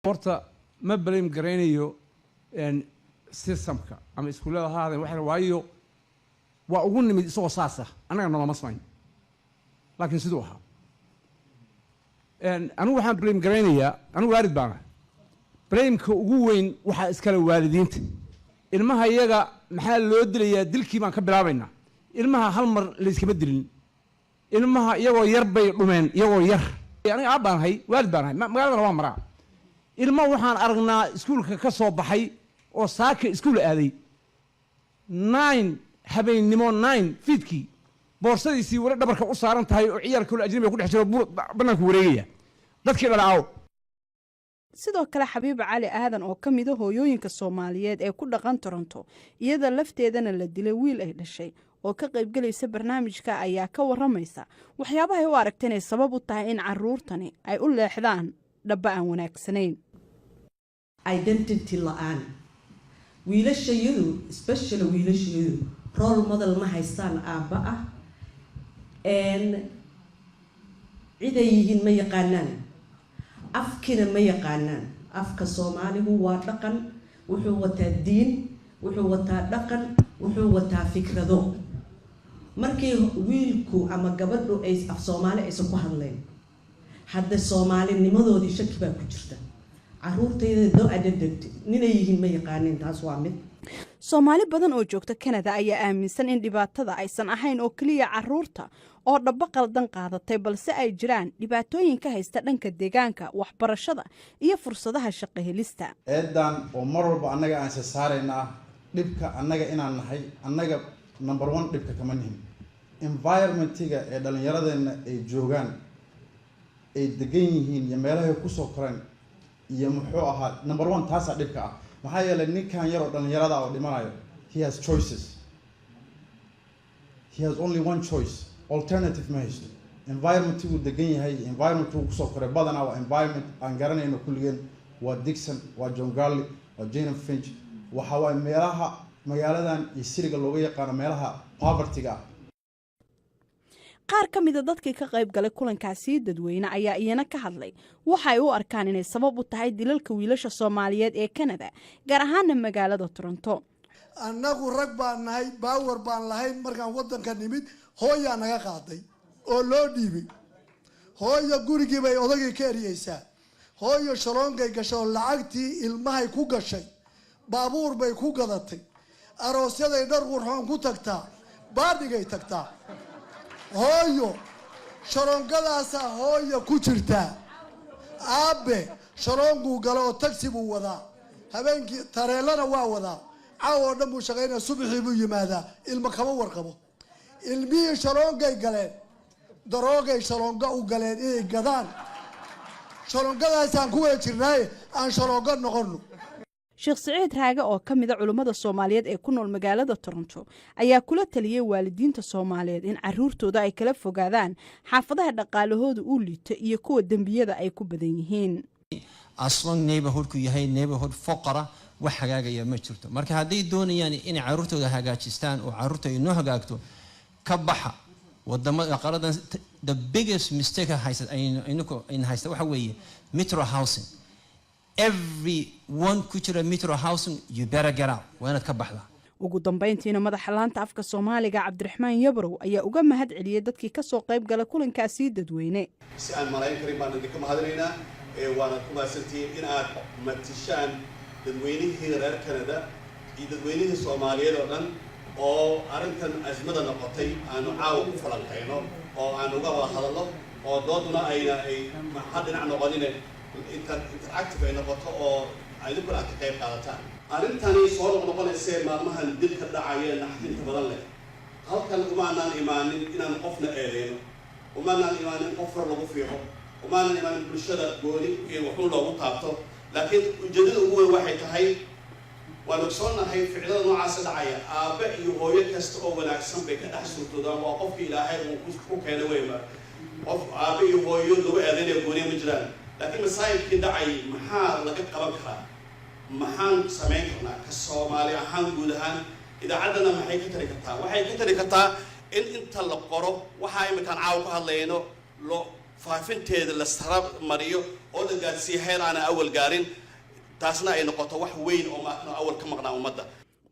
horta ma blame garaynayo systemka ama iskuulada ha ahaadeen waxa waayo waa ugu nimid isoo saasa anaga noloma samayn laakiin sidoo ahaa anigu waxaan blame garaynayaa anigu waalid baan blameka ugu weyn waxa iskala waalidiinta ilmaha iyaga maxaa loo dilayaa dilkii baan ka bilaabaynaa ilmaha hal mar la iskama dilin ilmaha iyagoo yar bay dhumeen iyagoo yar aniga aab baan ahay waalid baan ahay magaaladana waa maraa ilmo waxaan aragnaa iskuulka ka soo baxay oo saaka iskuul aaday 9 habeenimo 9 fiidkii boorsadiisii wara dhabarka u saaran tahay oo ciyaar kale ajnabi ku dhex jiro banaanka wareegaya dadkii dhalaaw sidoo kale xabiib cali aadan oo ka mid ah hooyooyinka Soomaaliyeed ee ku dhaqan Toronto iyada lafteedana la dilay wiil ay dhashay oo ka qayb galaysa barnaamijka ayaa ka waramaysa waxyaabaha ay u aragteen ay sabab u tahay in caruurtani ay u leexdaan dhaba aan wanaagsanayn identity la'aan wiilashayadu especially wiilashayadu role model ma haystaan aabba ah ciday yihiin ma yaqaanaan afkina ma yaqaanaan afka Soomaaligu waa dhaqan wuxuu wataa diin wuxuu wataa dhaqan wuxuu wataa fikrado markii wiilku ama gabadhu ay af Soomaali aysan ku hadleen hadda Soomaalinimadoodii shaki baa ku jirta caruurtayda doo adadagti ninay yihiin ma yaqaanin taas waa mid Soomaali badan oo joogta Canada ayaa aaminsan in dhibaatada aysan ahayn oo kaliya caruurta oo dhaba qaldan qaadatay balse ay jiraan dhibaatooyin ka haysta dhanka deegaanka waxbarashada iyo fursadaha shaqo helista eedan oo mar walba anaga aan saarayna dhibka anaga inaan nahay anaga number 1 dhibka kama nihin environmentiga ee dhalinyaradeenna ay joogaan ay degan yihiin iyo meelaha ku soo koreen iyo muxuu ahaa number 1 taas dhibka ah maxaa yeelay ninkan yar oo dhalinyarada oo dhimanayo he has choices he has only one choice alternative ma haysto environment uu degan yahay environment uu soo koray badana waa environment aan garanayno kulligeen waa Dixon waa John Garley waa Jane Finch waxa way meelaha magaaladan iyo siriga looga yaqaan meelaha poverty-ga qaar ka mid ah dadkii ka qayb galay kulankaasi dadweyne ayaa iyana ka hadlay waxa ay u arkaan inay sabab u tahay dilalka wiilasha Soomaaliyeed ee Canada gaar ahaan magaalada Toronto annagu rag baan nahay power baan lahayn markaan wadanka nimid hooyaa naga qaaday oo loo dhiibay hooyo gurigii bay odagay ka eriyaysaa hooyo shaloonkay gashay oo lacagtii ilmahay ku gashay baabuur bay ku gadatay aroosyaday dhar qurxoon ku tagtaa baadhigay tagtaa hooyo shaloonkadaasa hooyo ku jirtaa aabe shaloonguu galo oo taxi buu wadaa habeenkii tareelana waa wadaa caawo dhan buu shaqaynaya subaxii buu yimaadaa ilma kama warqabo ilmihii shaloongay galeen daroogay shaloonga u galeen inay gadaan shaloongadaasaan ku wada jirnaaye aan shaloonga noqono Sheekh Saciid Raage oo ka mid ah culimada Soomaaliyeed ee ku nool magaalada Toronto ayaa kula taliyay waalidiinta Soomaaliyeed in caruurtooda ay kala fogaadaan xaafadaha dhaqaalahooda u liita iyo kuwa dambiyada ay ku badan yihiin as long neighborhood ku yahay neighborhood faqara wax hagaagaya ma jirto marka haddii doonayaan in caruurtooda hagaajistaan oo caruurta ay noo hagaagto ka baxa wadamada qaradan the biggest mistake haysta waxa weeye metro housing everyone ku jira metro housing you better get out waana ka baxda ugu dambeyntiina madaxa laanta afka Soomaaliga Cabdiraxmaan Yabrow ayaa uga mahad celiyay dadkii ka soo qayb galay kulankaasi dadweyne si aan malayn karin baan idinka mahadinaynaa waana ku maasantiin in aad matishaan dadweynihii reer Canada iyo dadweynihii Soomaaliyeed oo dhan oo arintan azmada noqotay aanu caaw ku falanqeyno oo aan uga wada hadalno oo dooduna ay maxad dhinac noqonine interactive ay noqoto oo ay ku ka qayb qaadataan arintani soo noqonaysay maalmahan dilka dhacaya naxdinta badan leh halkan uma aanan imaanin inaan qofna eedeeno uma aanan imaanin qof lagu fiiqo uma aanan imaanin bulshada gooni ee wuxuu loogu taabto laakiin ujeedada ugu weyn waxay tahay waan ogsoonahay ficilada noocaas dhacaya aabe iyo hooyo kasta oo wanaagsan bay ka dhex suurtoodaan waa qofka Ilaahay uu ku keenay weeyba qof aabe iyo hooyo lagu eedeynay gooni ma jiraan laakiin masaa'ibkii dhacay maxaa laga qaban karaa maxaan sameyn karnaa ka Soomaali ahaan guud ahaan idaacadana maxay ka tari kartaa waxay ka tari kartaa in inta la qoro waxa ay markaan caaw ku hadlayno loo faafinteeda la sarab mariyo oo la gaarsiiyo heer aan awal gaarin taasna ay noqoto wax weyn oo awal ka maqnaa ummadda.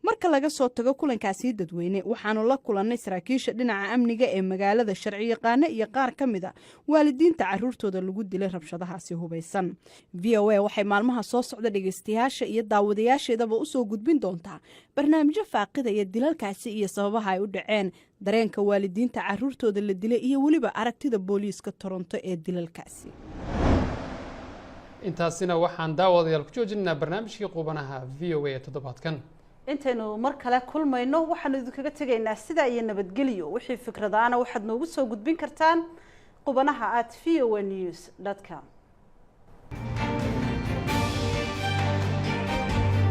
marka laga soo tago kulankaasi dadweyne waxaanu la kulannay saraakiisha dhinaca amniga ee magaalada sharci yaqaano iyo qaar ka mid a waalidiinta caruurtooda lagu dilay rabshadahaasi hubaysan. VOA waxay maalmaha soo socda dhegaystayaasha iyo daawadayaasheedaba u soo gudbin doontaa barnaamijyo faaqidaya dilalkaasi iyo sababaha ay u dhaceen, dareenka waalidiinta caruurtooda la dilay iyo weliba aragtida booliiska Toronto ee dilalkaasi. intaasina waxaan daawadayaal ku joojinaynaa barnaamijkii qubanaha VOA ee toddobaadkan. intaynu mar kale kulmayno waxaanu idinkaga tegaynaa sidaa iyo nabadgelyo. wixii fikradaana waxaad noogu soo gudbin kartaan qubanaha@voanews.com.